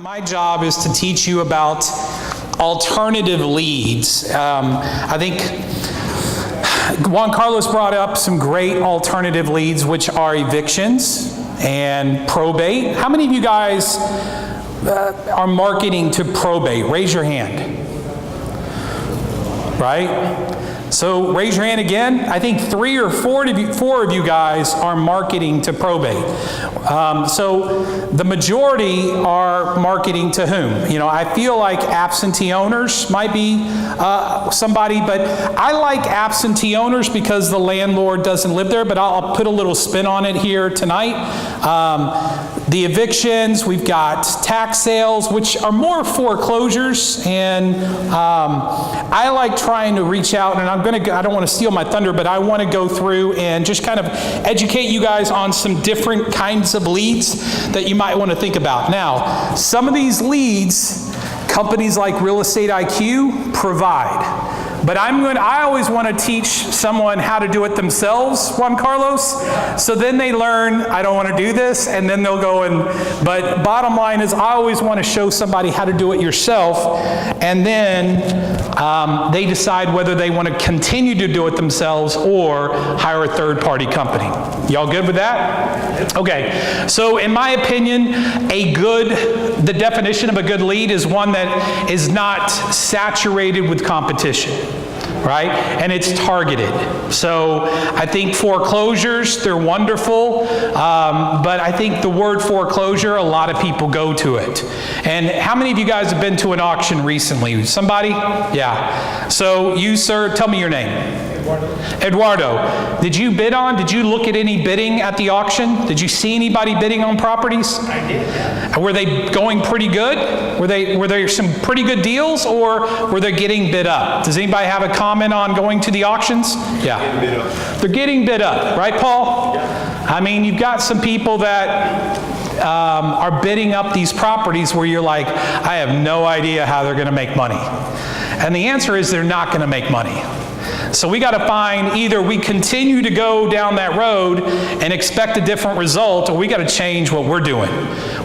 My job is to teach you about alternative leads. I think Juan Carlos brought up some great alternative leads, which are evictions and probate. How many of you guys are marketing to probate? Raise your hand. Right? So raise your hand again. I think 3 or 4 of you guys are marketing to probate. So the majority are marketing to whom? You know, I feel like absentee owners might be somebody, but I like absentee owners because the landlord doesn't live there, but I'll put a little spin on it here tonight. The evictions, we've got tax sales, which are more foreclosures, and I like trying to reach out, and I don't want to steal my thunder, but I want to go through and just kind of educate you guys on some different kinds of leads that you might want to think about. Now, some of these leads, companies like Real Estate IQ provide. But I always want to teach someone how to do it themselves, Juan Carlos. So then they learn, I don't want to do this, and then they'll go but bottom line is I always want to show somebody how to do it yourself, and then they decide whether they want to continue to do it themselves or hire a third-party company. Y'all good with that? Okay, so in my opinion, the definition of a good lead is one that is not saturated with competition. Right? And it's targeted. So I think foreclosures, they're wonderful, but I think the word foreclosure, a lot of people go to it. And how many of you guys have been to an auction recently? Somebody? Yeah. So you, sir, tell me your name. Eduardo, did you look at any bidding at the auction? Did you see anybody bidding on properties? I did. Were they going pretty good? Were there some pretty good deals, or were they getting bid up? Does anybody have a comment on going to the auctions? Yeah. Getting bid up. They're getting bid up, right, Paul? Yeah. I mean, you've got some people that are bidding up these properties where you're like, I have no idea how they're going to make money. And the answer is they're not going to make money. So we got to find, either we continue to go down that road and expect a different result, or we got to change what we're doing.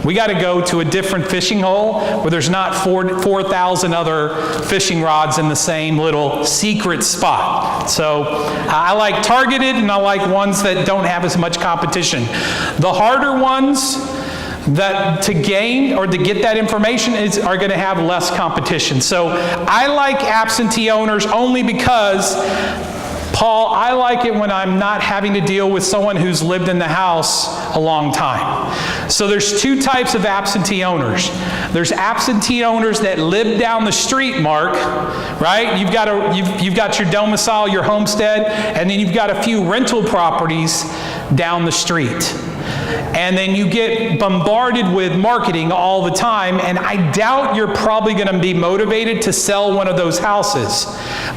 We got to go to a different fishing hole where there's not 4,000 other fishing rods in the same little secret spot. So I like targeted, and I like ones that don't have as much competition. The harder ones that to gain or to get that information are going to have less competition. So I like absentee owners only because, Paul, I like it when I'm not having to deal with someone who's lived in the house a long time. So there's 2 types of absentee owners. There's absentee owners that live down the street, Mark, right? You've got your domicile, your homestead, and then you've got a few rental properties down the street. And then you get bombarded with marketing all the time, and I doubt you're probably going to be motivated to sell one of those houses.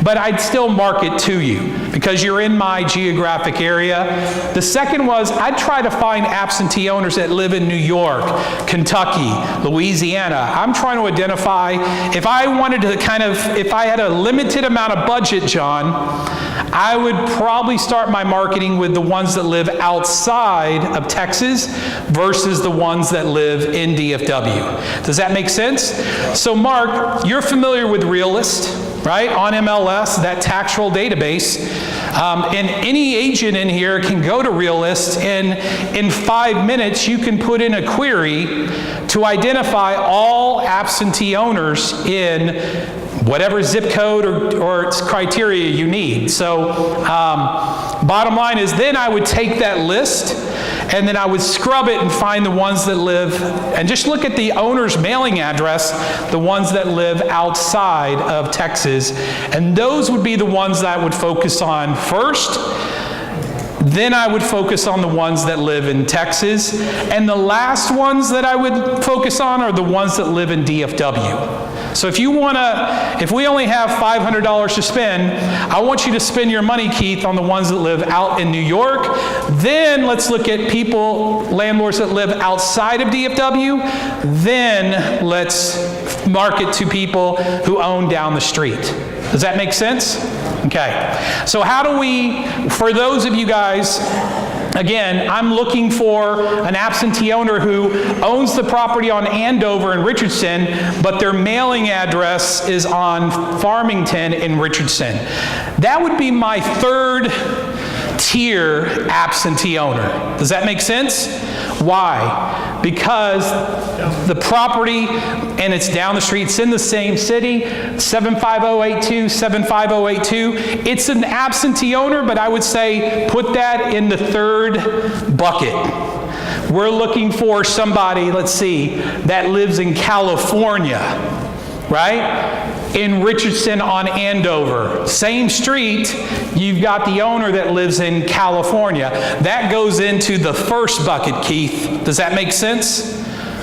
But I'd still market to you because you're in my geographic area. The second was I'd try to find absentee owners that live in New York, Kentucky, Louisiana. I'm trying to identify, if I had a limited amount of budget, John, I would probably start my marketing with the ones that live outside of Texas versus the ones that live in DFW. Does that make sense? So Mark, you're familiar with Realist, right? On MLS, that tax roll database. And any agent in here can go to Realist, and in 5 minutes you can put in a query to identify all absentee owners in whatever zip code or criteria you need. So bottom line is then I would take that list and then I would scrub it and find the ones that live, and just look at the owner's mailing address, the ones that live outside of Texas, and those would be the ones that I would focus on first. Then I would focus on the ones that live in Texas, and the last ones that I would focus on are the ones that live in DFW. So if we only have $500 to spend, I want you to spend your money, Keith, on the ones that live out in New York. Then let's look at landlords that live outside of DFW. Then let's market to people who own down the street. Does that make sense? Okay. So how do we, for those of you guys Again, I'm looking for an absentee owner who owns the property on Andover in Richardson, but their mailing address is on Farmington in Richardson. That would be my third tier absentee owner. Does that make sense? Why? Because the property, and it's down the street, it's in the same city, 75082, 75082. It's an absentee owner, but I would say put that in the third bucket. We're looking for somebody, let's see, that lives in California, right? In Richardson on Andover. Same street, you've got the owner that lives in California. That goes into the first bucket, Keith. Does that make sense?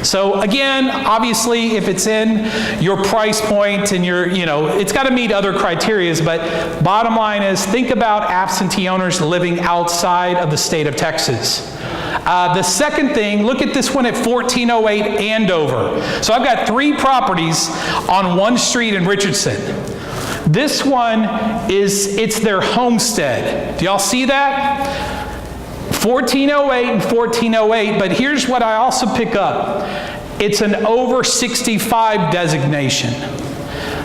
So again, obviously, if it's in your price point and it's got to meet other criteria, but bottom line is think about absentee owners living outside of the state of Texas. The second thing, look at this one at 1408 Andover. So I've got 3 properties on one street in Richardson. This one it's their homestead. Do y'all see that? 1408 and 1408, but here's what I also pick up. It's an over 65 designation.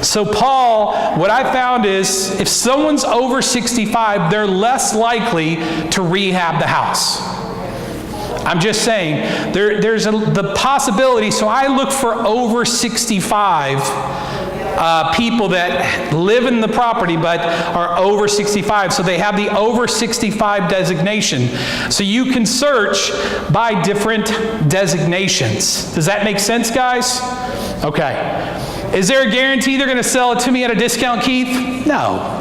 So Paul, what I found is if someone's over 65, they're less likely to rehab the house. I'm just saying, there's the possibility, so I look for over 65 people that live in the property but are over 65, so they have the over 65 designation. So you can search by different designations. Does that make sense, guys? Okay. Is there a guarantee they're going to sell it to me at a discount, Keith? No.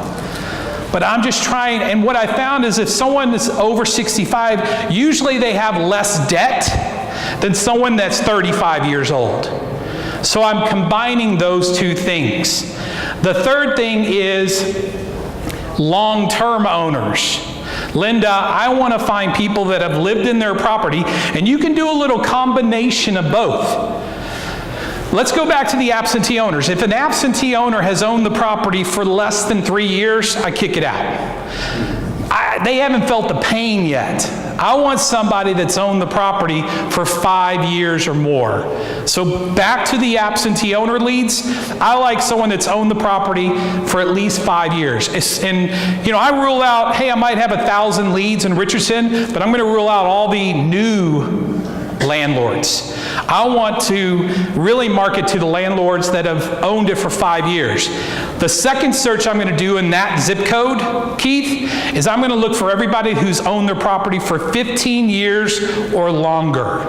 But I'm just trying, and what I found is if someone is over 65, usually they have less debt than someone that's 35 years old. So I'm combining those two things. The third thing is long-term owners. Linda, I want to find people that have lived in their property, and you can do a little combination of both. Let's go back to the absentee owners. If an absentee owner has owned the property for less than 3 years, I kick it out. They haven't felt the pain yet. I want somebody that's owned the property for 5 years or more. So back to the absentee owner leads, I like someone that's owned the property for at least 5 years. And I rule out, hey, I might have 1,000 leads in Richardson, but I'm going to rule out all the new landlords. I want to really market to the landlords that have owned it for 5 years. The second search I'm going to do in that zip code, Keith, is I'm going to look for everybody who's owned their property for 15 years or longer.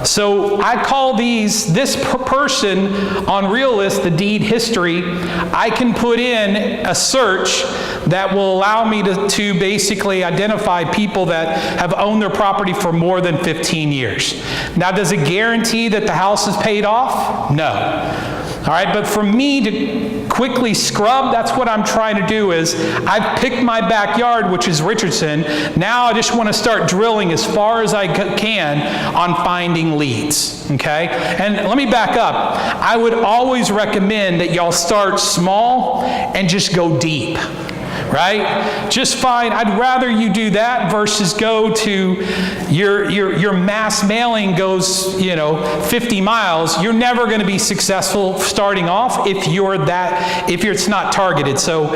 So I call this person on Realist, the deed history. I can put in a search that will allow me to basically identify people that have owned their property for more than 15 years. Now, does it guarantee that the house is paid off? No. All right, but for me to quickly scrub, that's what I'm trying to do is I've picked my backyard, which is Richardson. Now I just want to start drilling as far as I can on finding leads, okay? And let me back up. I would always recommend that y'all start small and just go deep. Right? Just fine. I'd rather you do that versus go to your mass mailing goes, 50 miles. You're never going to be successful starting off if it's not targeted. So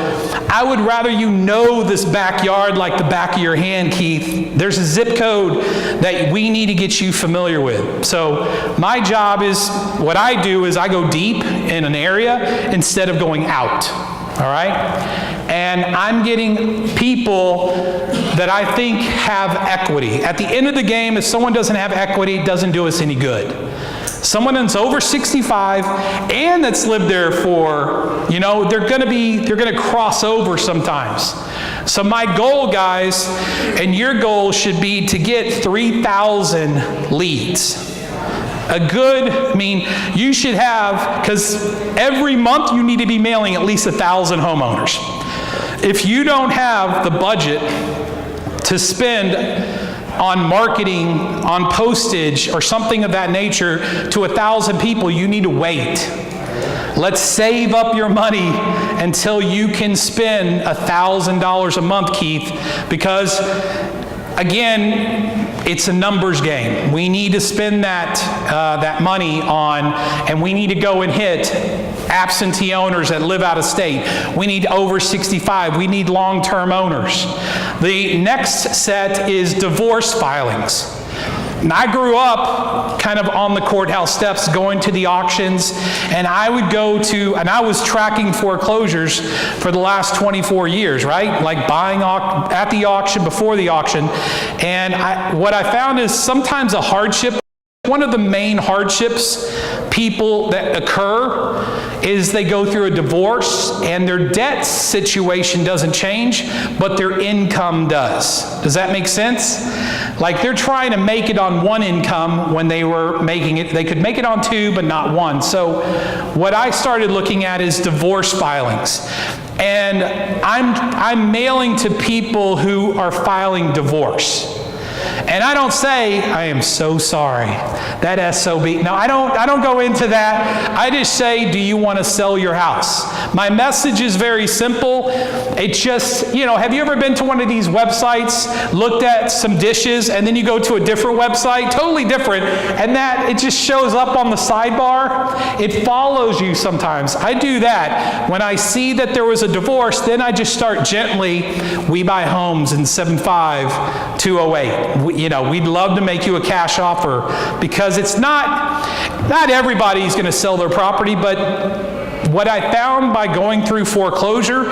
I would rather you know this backyard like the back of your hand, Keith. There's a zip code that we need to get you familiar with. So my job is, what I do is I go deep in an area instead of going out. All right? And I'm getting people that I think have equity. At the end of the game, if someone doesn't have equity, it doesn't do us any good. Someone that's over 65 and that's lived there for, they're going to cross over sometimes. So my goal, guys, and your goal should be to get 3,000 leads. You should have, because every month you need to be mailing at least 1,000 homeowners. If you don't have the budget to spend on marketing, on postage, or something of that nature to 1,000 people, you need to wait. Let's save up your money until you can spend $1,000 a month, Keith, because again, it's a numbers game. We need to spend that money on, and we need to go and hit absentee owners that live out of state. We need over 65. We need long-term owners. The next set is divorce filings. And I grew up kind of on the courthouse steps going to the auctions, and I would go to, and I was tracking foreclosures for the last 24 years, right? Like buying at the auction, before the auction. And what I found is sometimes a hardship, one of the main hardships people that occur is they go through a divorce and their debt situation doesn't change, but their income does. Does that make sense? Like they're trying to make it on one income when they were making it, they could make it on two, but not one. So what I started looking at is divorce filings. And I'm mailing to people who are filing divorce. And I don't say, I am so sorry, that SOB. No, I don't go into that. I just say, do you want to sell your house? My message is very simple. It's just, have you ever been to one of these websites, looked at some dishes, and then you go to a different website, totally different, and that it just shows up on the sidebar? It follows you sometimes. I do that. When I see that there was a divorce, then I just start gently, we buy homes in 75208. We'd love to make you a cash offer, because it's not everybody's going to sell their property, but what I found by going through foreclosure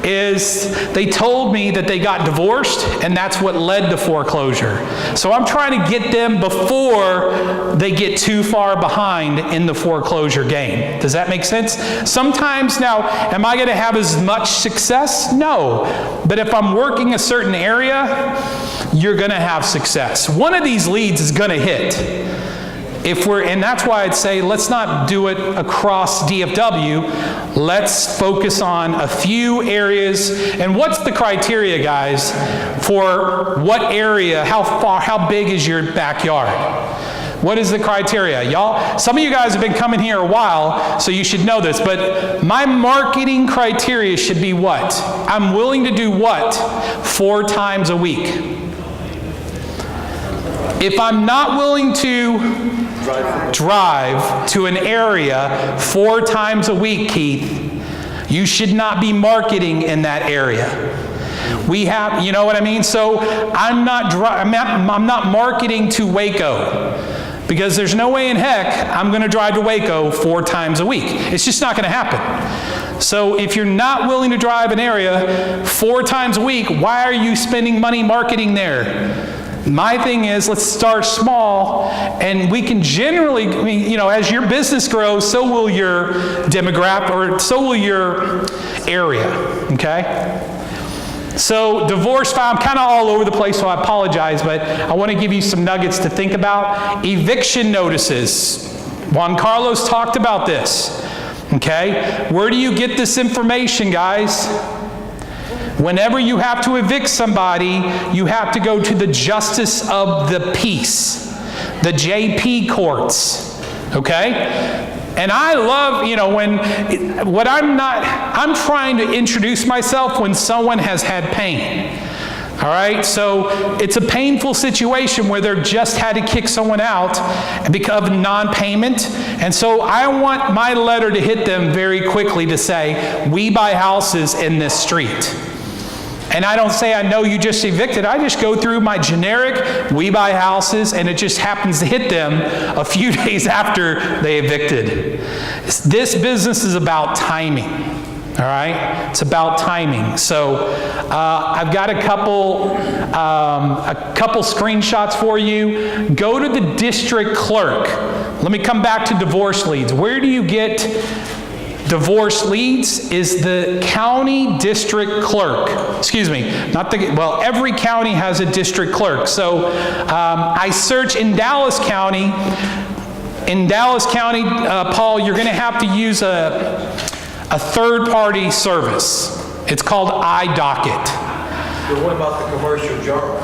is they told me that they got divorced, and that's what led to foreclosure. So I'm trying to get them before they get too far behind in the foreclosure game. Does that make sense? Sometimes now, am I going to have as much success? No. But if I'm working a certain area, you're going to have success. One of these leads is going to hit. And that's why I'd say let's not do it across DFW. Let's focus on a few areas. And what's the criteria, guys, for what area, how big is your backyard? What is the criteria? Y'all, some of you guys have been coming here a while, so you should know this, but my marketing criteria should be what? I'm willing to do what 4 times a week? If I'm not willing to drive to an area 4 times a week, Keith, you should not be marketing in that area. We have, you know what I mean? So I'm not marketing to Waco, because there's no way in heck I'm going to drive to Waco 4 times a week. It's just not going to happen. So if you're not willing to drive an area 4 times a week, why are you spending money marketing there? My thing is, let's start small, and we can generally, as your business grows, so will your demographic, or so will your area, okay? So divorce file, I'm kind of all over the place, so I apologize, but I want to give you some nuggets to think about. Eviction notices. Juan Carlos talked about this, okay? Where do you get this information, guys? Whenever you have to evict somebody, you have to go to the Justice of the Peace, the JP courts, okay? And I love, I'm trying to introduce myself when someone has had pain. All right, so it's a painful situation where they're just had to kick someone out because of non-payment. And so I want my letter to hit them very quickly to say, we buy houses in this street. And I don't say, I know you just evicted. I just go through my generic, we buy houses, and it just happens to hit them a few days after they evicted. This business is about timing, all right? It's about timing. So I've got a couple screenshots for you. Go to the district clerk. Let me come back to divorce leads. Where do you get divorce leads? Is the county district clerk. Excuse me, every county has a district clerk. So I search in Dallas County. In Dallas County, Paul, you're going to have to use a third-party service. It's called iDocket. But what about the commercial journal?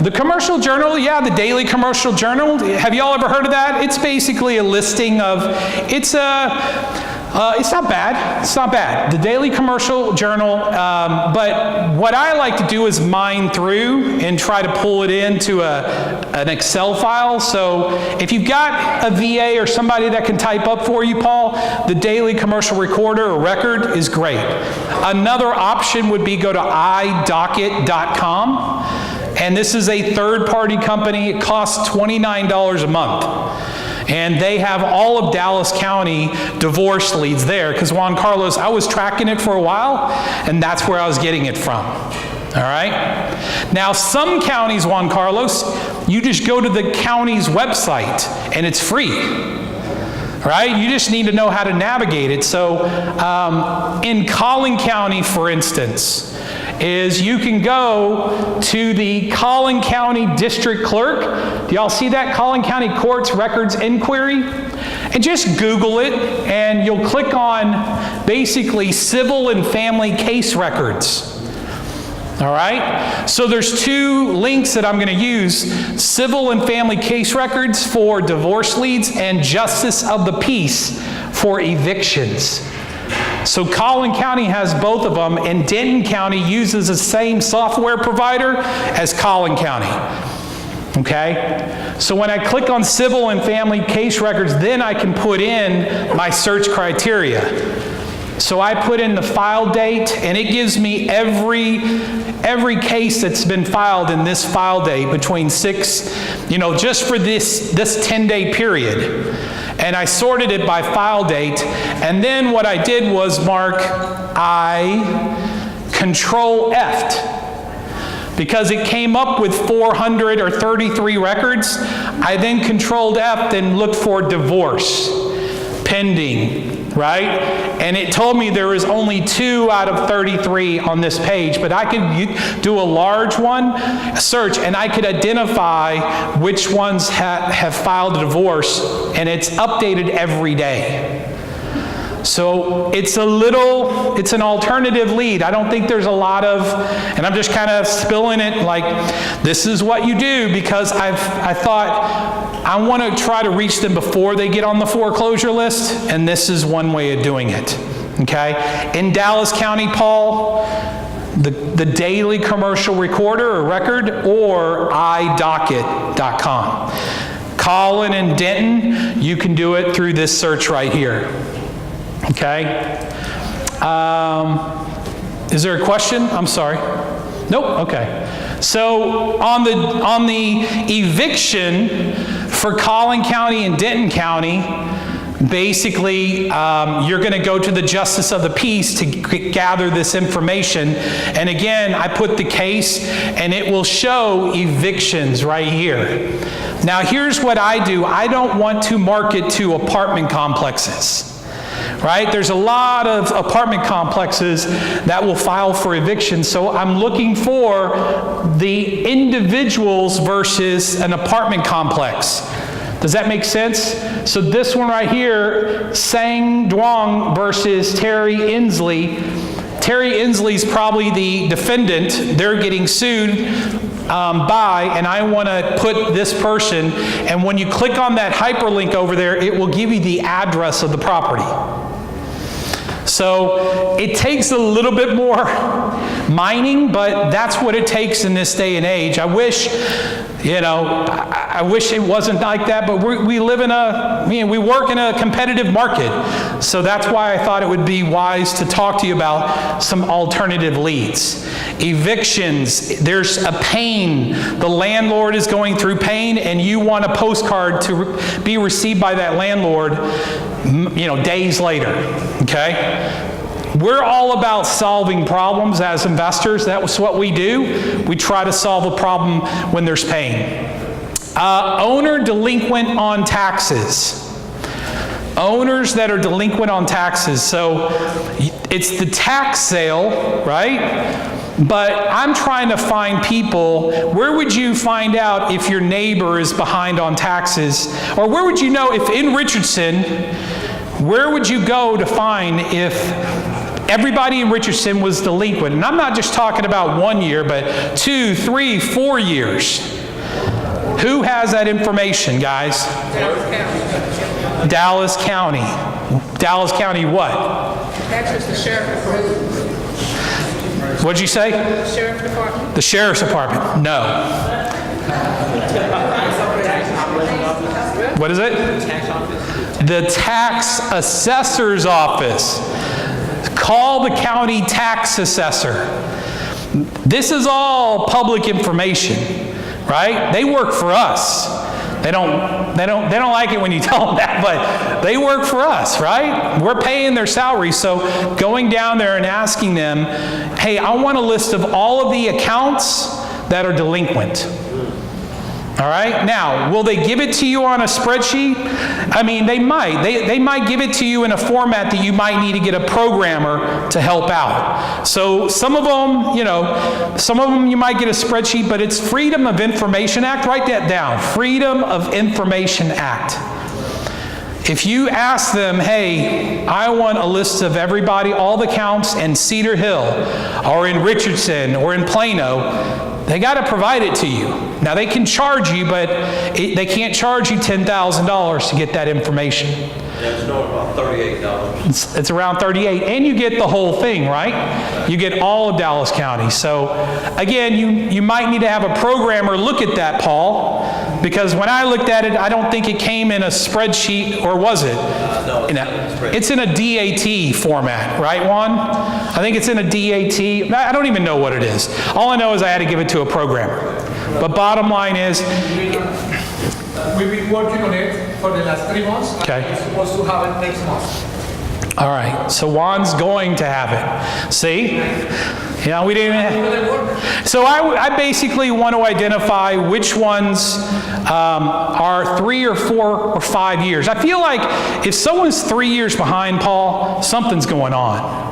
The commercial journal, yeah, the daily commercial journal. Have you all ever heard of that? It's basically a listing of, It's not bad. It's not bad. The Daily Commercial Journal, but what I like to do is mine through and try to pull it into an Excel file. So if you've got a VA or somebody that can type up for you, Paul, the Daily Commercial Recorder or Record is great. Another option would be go to iDocket.com, and this is a third-party company. It costs $29 a month. And they have all of Dallas County divorce leads there, because Juan Carlos, I was tracking it for a while, and that's where I was getting it from. All right? Now, some counties, Juan Carlos, you just go to the county's website, and it's free. Right? You just need to know how to navigate it. So in Collin County, for instance, is you can go to the Collin County District Clerk. Do y'all see that? Collin County Courts Records Inquiry? And just Google it, and you'll click on basically civil and family case records. All right? So there's two links that I'm going to use: civil and family case records for divorce leads, and justice of the peace for evictions. So Collin County has both of them, and Denton County uses the same software provider as Collin County. Okay? So when I click on civil and family case records, then I can put in my search criteria. So I put in the file date, and it gives me every case that's been filed in this file date between just for this 10-day period. And I sorted it by file date, and then what I did was mark Control F, because it came up with 433 records. I then Controlled F and looked for divorce pending, right? And it told me there was only 2 out of 33 on this page, but I could do a large search, and I could identify which ones have filed a divorce, and it's updated every day. So it's an alternative lead. I don't think there's a lot of, and I'm just kind of spilling it like, this is what you do, because I thought I want to try to reach them before they get on the foreclosure list, and this is one way of doing it. Okay? In Dallas County, Paul, the Daily Commercial Recorder or Record, or iDocket.com. Collin and Denton, you can do it through this search right here. Okay? Is there a question? I'm sorry. Nope. Okay. So on the eviction for Collin County and Denton County, basically you're going to go to the Justice of the Peace to gather this information. And again, I put the case, and it will show evictions right here. Now here's what I do. I don't want to market to apartment complexes. Right? There's a lot of apartment complexes that will file for eviction, so I'm looking for the individuals versus an apartment complex. Does that make sense? So this one right here, Sang Duong versus Terry Inslee. Terry Inslee's probably the defendant. They're getting sued and I want to put this person, and when you click on that hyperlink over there, it will give you the address of the property. So it takes a little bit more mining, but that's what it takes in this day and age. I wish it wasn't like that, but we work in a competitive market. So that's why I thought it would be wise to talk to you about some alternative leads. Evictions, there's a pain. The landlord is going through pain, and you want a postcard to be received by that landlord, days later, okay? We're all about solving problems as investors. That's what we do. We try to solve a problem when there's pain. Owner delinquent on taxes. Owners that are delinquent on taxes. So it's the tax sale, right? But I'm trying to find people. Where would you find out if your neighbor is behind on taxes? Or where would you know if in Richardson, where would you go to find if everybody in Richardson was delinquent? And I'm not just talking about 1 year, but 2, 3, 4 years. Who has that information, guys? Dallas County. Dallas County what? Actually, it's the sheriff department. What'd you say? The sheriff department. The Sheriff's Department. No. What is it? The Tax Assessor's Office. Call the county tax assessor. This is all public information, right? They work for us. They don't like it when you tell them that, but they work for us, right? We're paying their salaries. So going down there and asking them, hey, I want a list of all of the accounts that are delinquent. All right? Now, will they give it to you on a spreadsheet? I mean, they might. They might give it to you in a format that you might need to get a programmer to help out. So some of them, you might get a spreadsheet, but it's Freedom of Information Act. Write that down. Freedom of Information Act. If you ask them, hey, I want a list of everybody, all the counts in Cedar Hill, or in Richardson, or in Plano, they got to provide it to you. Now, they can charge you, but they can't charge you $10,000 to get that information. It's about $38. It's around $38, and you get the whole thing, right? You get all of Dallas County. So, again, you might need to have a programmer look at that, Paul, because when I looked at it, I don't think it came in a spreadsheet, or was it? No, It's in a DAT format, right, Juan? I think it's in a DAT. I don't even know what it is. All I know is I had to give it to a programmer. But bottom line is, we've been working on it for the last 3 months. Okay. We're supposed to have it next month. all right, so Juan's going to have it. See? Yeah, we didn't. So I basically want to identify which ones are 3 or 4 or 5 years. I feel like if someone's 3 years behind, Paul, something's going on.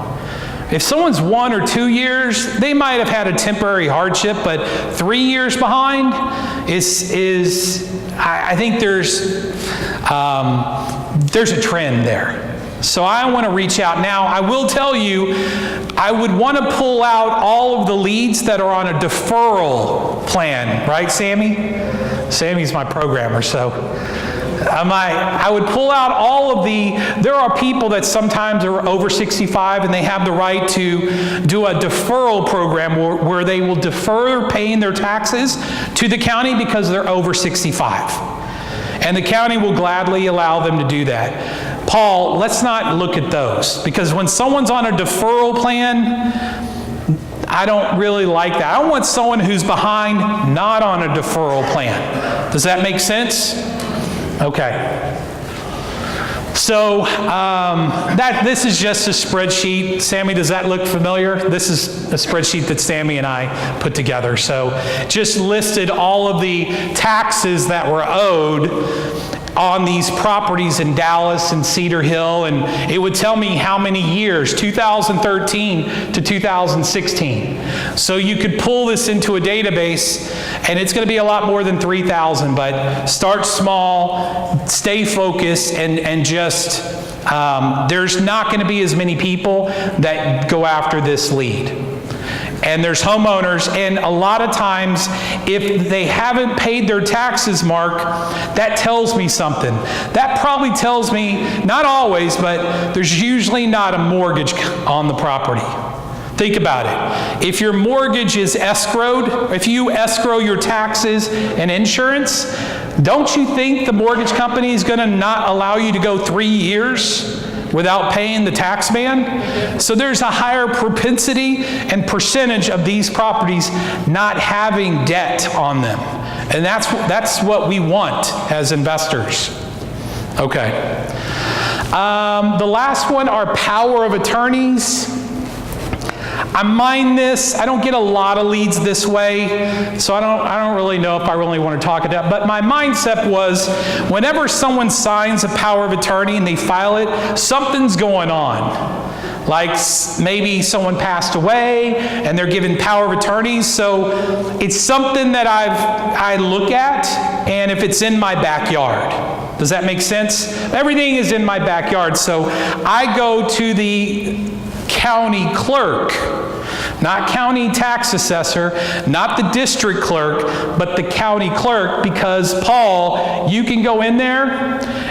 If someone's 1 or 2 years, they might have had a temporary hardship, but 3 years behind I think there's a trend there. So I want to reach out. Now, I will tell you, I would want to pull out all of the leads that are on a deferral plan, right, Sammy? Sammy's my programmer, so I would pull out all of there are people that sometimes are over 65 and they have the right to do a deferral program where they will defer paying their taxes to the county because they're over 65. And the county will gladly allow them to do that. Paul, let's not look at those, because when someone's on a deferral plan, I don't really like that. I want someone who's behind, not on a deferral plan. Does that make sense? Okay. So this is just a spreadsheet. Sammy, does that look familiar? This is a spreadsheet that Sammy and I put together. So just listed all of the taxes that were owed on these properties in Dallas and Cedar Hill, and it would tell me how many years, 2013 to 2016. So you could pull this into a database, and it's going to be a lot more than 3,000, but start small, stay focused, and just, there's not going to be as many people that go after this lead. And there's homeowners, and a lot of times, if they haven't paid their taxes, Mark, that tells me something. That probably tells me, not always, but there's usually not a mortgage on the property. Think about it. If your mortgage is escrowed, if you escrow your taxes and insurance, don't you think the mortgage company is going to not allow you to go 3 years without paying the tax man? So there's a higher propensity and percentage of these properties not having debt on them. And that's what we want as investors. Okay. The last one are power of attorneys. I mind this. I don't get a lot of leads this way, so I don't really know if I really want to talk about that. But my mindset was, whenever someone signs a power of attorney and they file it, something's going on. Like maybe someone passed away and they're given power of attorney. So it's something that I look at, and if it's in my backyard. Does that make sense? Everything is in my backyard. So I go to the county clerk Not county tax assessor, not the district clerk, but the county clerk, because Paul, you can go in there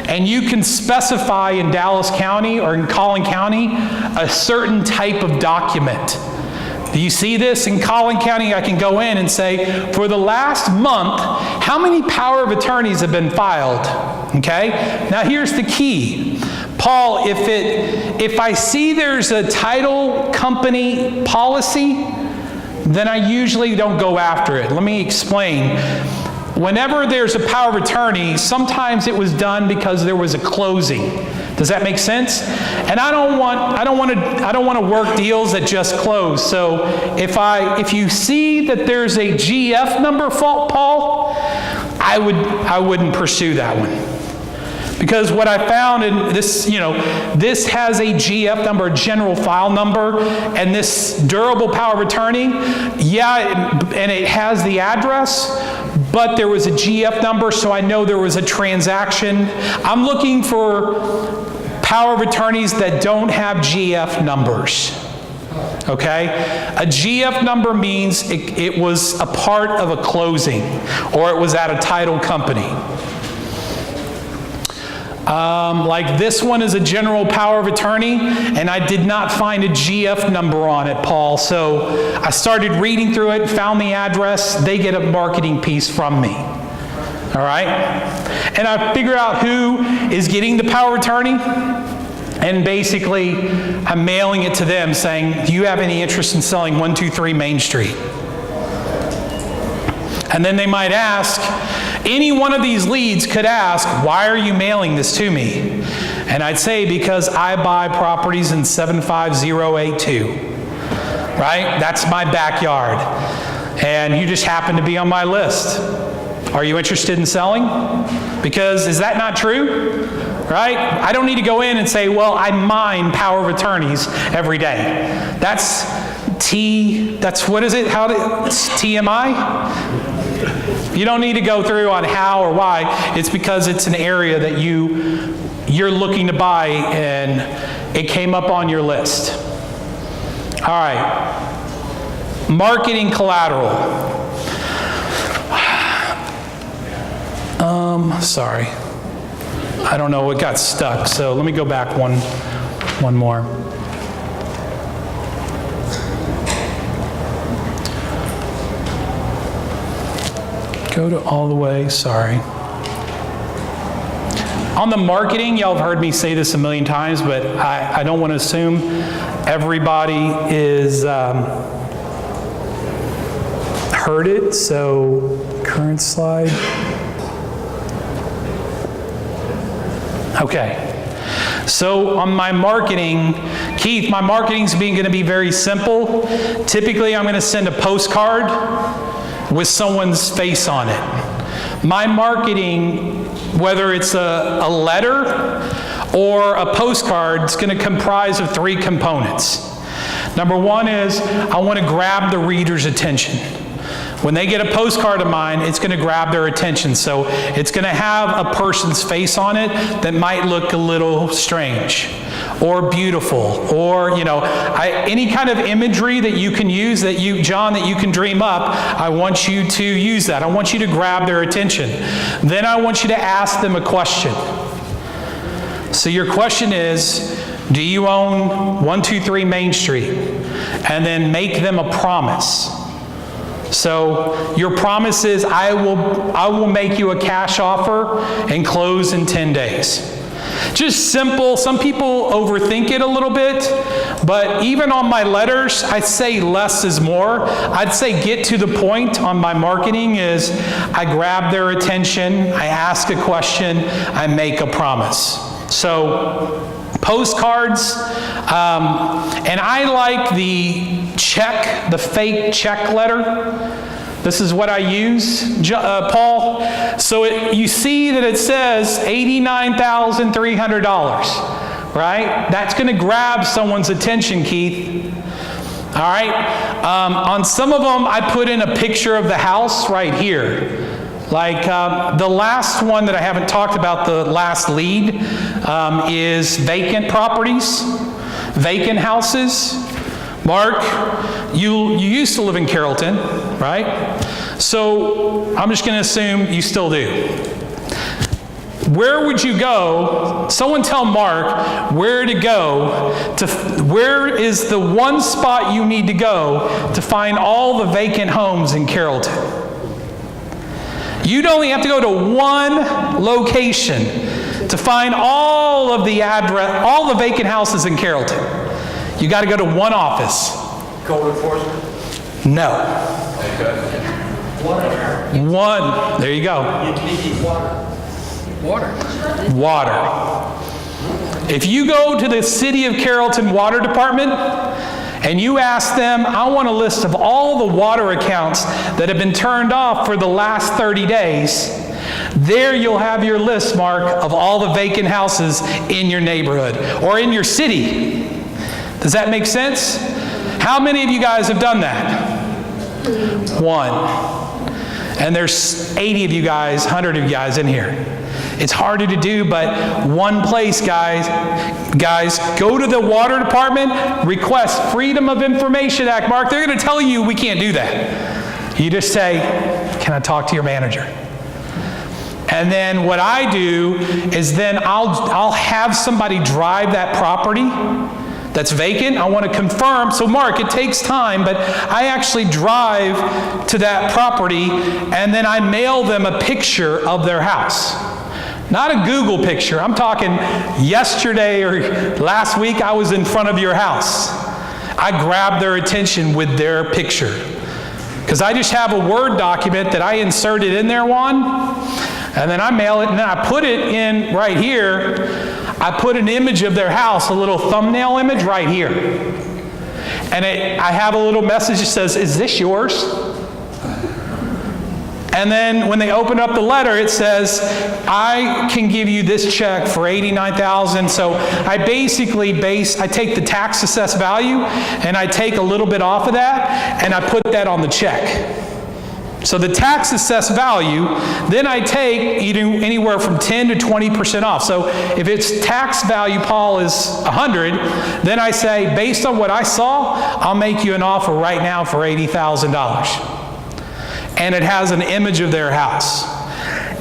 and you can specify in Dallas County or in Collin County a certain type of document. Do you see this? In Collin County, I can go in and say, for the last month, how many power of attorneys have been filed? Okay? Now here's the key. Paul, if I see there's a title company policy, then I usually don't go after it. Let me explain. Whenever there's a power of attorney, sometimes it was done because there was a closing. Does that make sense? And I don't want to work deals that just close. So if you see that there's a GF number, Paul, I wouldn't pursue that one. Because what I found in this, this has a GF number, a general file number, and this durable power of attorney, and it has the address, but there was a GF number, so I know there was a transaction. I'm looking for power of attorneys that don't have GF numbers. Okay? A GF number means it was a part of a closing, or it was at a title company. Like this one is a general power of attorney, and I did not find a GF number on it, Paul. So I started reading through it, found the address. They get a marketing piece from me. All right? And I figure out who is getting the power of attorney, and basically I'm mailing it to them saying, do you have any interest in selling 123 Main Street? And then they might ask, any one of these leads could ask, why are you mailing this to me? And I'd say, because I buy properties in 75082, right? That's my backyard. And you just happen to be on my list. Are you interested in selling? Because is that not true? Right? I don't need to go in and say, well, I mine power of attorneys every day. That's what is it? It's TMI? You don't need to go through on how or why. It's because it's an area that you're looking to buy and it came up on your list. All right. Marketing collateral. Sorry. I don't know, it got stuck. So let me go back one more. Go to all the way, sorry. On the marketing, y'all have heard me say this a million times, but I don't want to assume everybody is heard it. So current slide. Okay. So on my marketing, Keith, my marketing's going to be very simple. Typically, I'm going to send a postcard with someone's face on it. My marketing, whether it's a letter or a postcard, is going to comprise of three components. Number one is I want to grab the reader's attention. When they get a postcard of mine, it's going to grab their attention. So it's going to have a person's face on it that might look a little strange or beautiful, or any kind of imagery that you can use, that you can dream up. I want you to use that. I want you to grab their attention. Then I want you to ask them a question. So your question is, do you own 123 Main Street? And then make them a promise. So your promise is, I will make you a cash offer and close in 10 days. Just simple. Some people overthink it a little bit, but even on my letters, I say less is more. I'd say get to the point on my marketing is I grab their attention, I ask a question, I make a promise. So postcards, and I like the fake check letter. This is what I use, Paul. So you see that it says $89,300, right? That's going to grab someone's attention, Keith. All right? On some of them, I put in a picture of the house right here. Like the last one that I haven't talked about, the last lead, is vacant properties, vacant houses. Mark, you used to live in Carrollton, right? So I'm just going to assume you still do. Where would you go? Someone tell Mark where to go, where is the one spot you need to go to find all the vacant homes in Carrollton? You'd only have to go to one location to find all of the all the vacant houses in Carrollton. You got to go to one office. Code enforcement? No. Okay. One. There you go. Water. If you go to the City of Carrollton Water Department and you ask them, I want a list of all the water accounts that have been turned off for the last 30 days, there you'll have your list, Mark, of all the vacant houses in your neighborhood or in your city. Does that make sense? How many of you guys have done that? One. And there's 80 of you guys, 100 of you guys in here. It's harder to do, but one place, guys, go to the water department, request Freedom of Information Act, Mark. They're going to tell you we can't do that. You just say, can I talk to your manager? And then what I do is then I'll have somebody drive that property that's vacant. I want to confirm. So Mark, it takes time, but I actually drive to that property and then I mail them a picture of their house. Not a Google picture. I'm talking yesterday or last week I was in front of your house. I grabbed their attention with their picture. Because I just have a Word document that I inserted in there, Juan, and then I mail it, and then I put it in right here. I put an image of their house, a little thumbnail image right here. And I have a little message that says, is this yours? And then when they open up the letter, it says, I can give you this check for $89,000. So I basically I take the tax assessed value and I take a little bit off of that and I put that on the check. So the tax assessed value, then I take anywhere from 10 to 20% off. So if its tax value, Paul, is 100, then I say, based on what I saw, I'll make you an offer right now for $80,000. And it has an image of their house.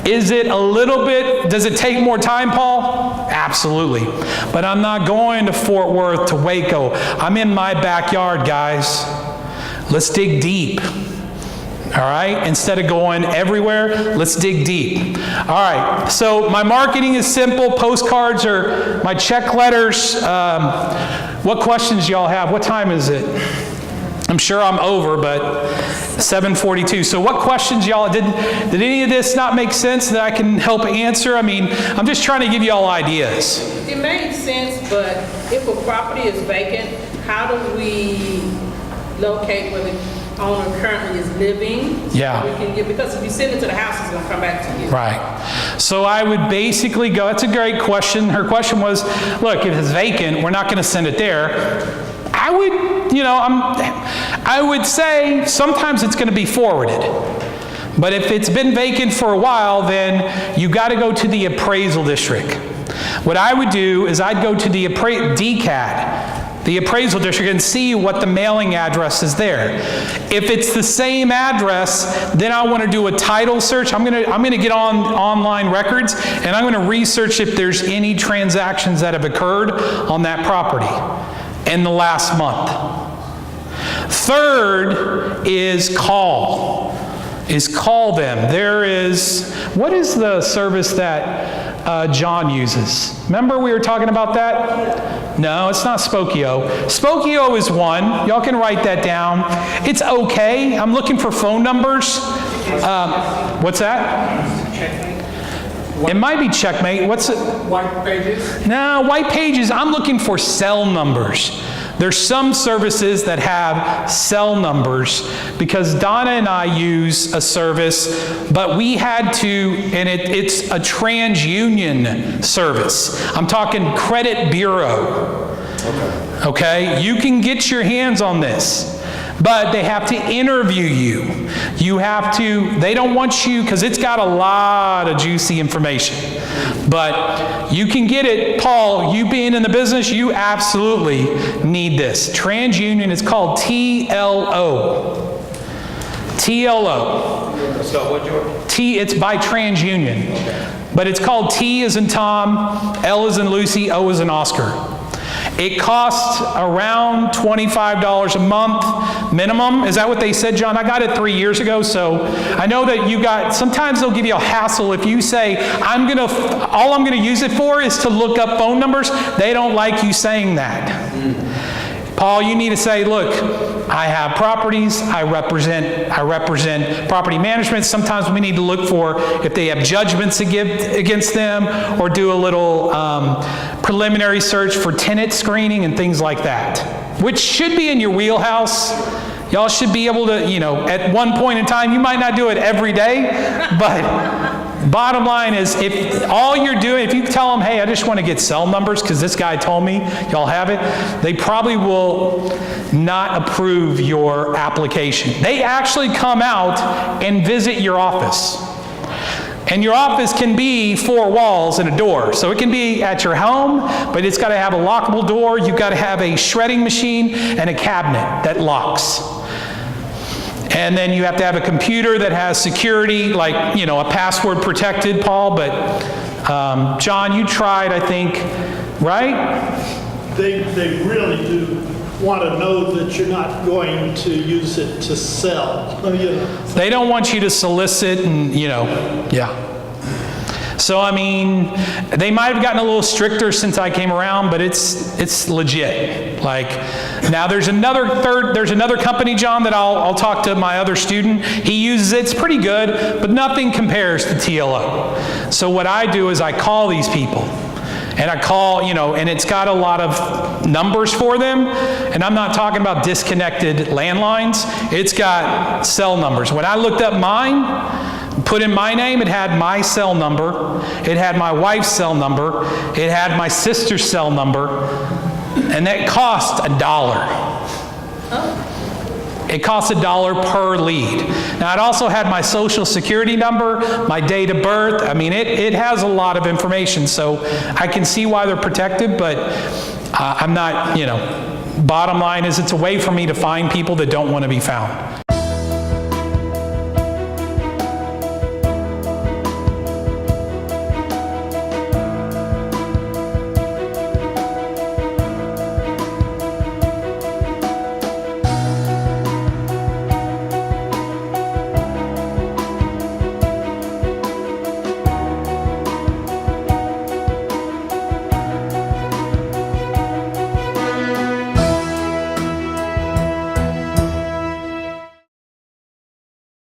Is it a little bit, does it take more time, Paul? Absolutely. But I'm not going to Fort Worth, to Waco. I'm in my backyard, guys. Let's dig deep. All right? Instead of going everywhere, let's dig deep. All right. So my marketing is simple. Postcards are my check letters. What questions y'all have? What time is it? I'm sure I'm over, but 7:42. So what questions y'all, did any of this not make sense that I can help answer? I mean, I'm just trying to give you all ideas. It made sense, but if a property is vacant, how do we locate where the owner currently is living? Yeah. Because if you send it to the house, it's going to come back to you. Right. So I would basically go, that's a great question. Her question was, look, if it's vacant, we're not going to send it there. I would say sometimes it's going to be forwarded. But if it's been vacant for a while, then you got to go to the appraisal district. What I would do is I'd go to the DCAD, the appraisal district, and see what the mailing address is there. If it's the same address, then I want to do a title search. I'm going to get on online records, and I'm going to research if there's any transactions that have occurred on that property in the last month. Third is call them. There is, what is the service that John uses? Remember we were talking about that? No, it's not Spokio. Spokio is one. Y'all can write that down. It's okay. I'm looking for phone numbers. What's that? It might be Checkmate. What's it? White Pages? No, White Pages. I'm looking for cell numbers. There's some services that have cell numbers because Donna and I use a service, but we had to, and it's a TransUnion service. I'm talking credit bureau. Okay? You can get your hands on this. But they have to interview you. You have to, they don't want you, because it's got a lot of juicy information. But you can get it, Paul, you being in the business, you absolutely need this. TransUnion is called TLO. TLO. So what, George? It's by TransUnion. But it's called T as in Tom, L as in Lucy, O as in Oscar. It costs around $25 a month minimum. Is that what they said, John? I got it 3 years ago, so I know that you got, sometimes they'll give you a hassle if you say, all I'm gonna use it for is to look up phone numbers. They don't like you saying that. Paul, you need to say, look, I have properties, I represent property management. Sometimes we need to look for if they have judgments against them, or do a little preliminary search for tenant screening and things like that, which should be in your wheelhouse. Y'all should be able to, at one point in time, you might not do it every day, but bottom line is, if all you're doing, if you tell them, hey, I just want to get cell numbers because this guy told me y'all have it, they probably will not approve your application. They actually come out and visit your office. And your office can be 4 walls and a door. So it can be at your home, but it's got to have a lockable door. You've got to have a shredding machine and a cabinet that locks. And then you have to have a computer that has security, like, a password protected, Paul. But John, you tried, I think, right? They really do want to know that you're not going to use it to sell. They don't want you to solicit and, yeah. So, I mean, they might have gotten a little stricter since I came around, but it's legit. Like, now there's another company, John, that I'll talk to my other student. He uses it. It's pretty good, but nothing compares to TLO. So what I do is I call these people. And I call, and it's got a lot of numbers for them. And I'm not talking about disconnected landlines. It's got cell numbers. When I looked up mine, put in my name, it had my cell number. It had my wife's cell number. It had my sister's cell number. And that cost $1. It costs $1 per lead. Now, it also had my social security number, my date of birth. I mean, it has a lot of information, so I can see why they're protected, but I'm not, bottom line is it's a way for me to find people that don't want to be found.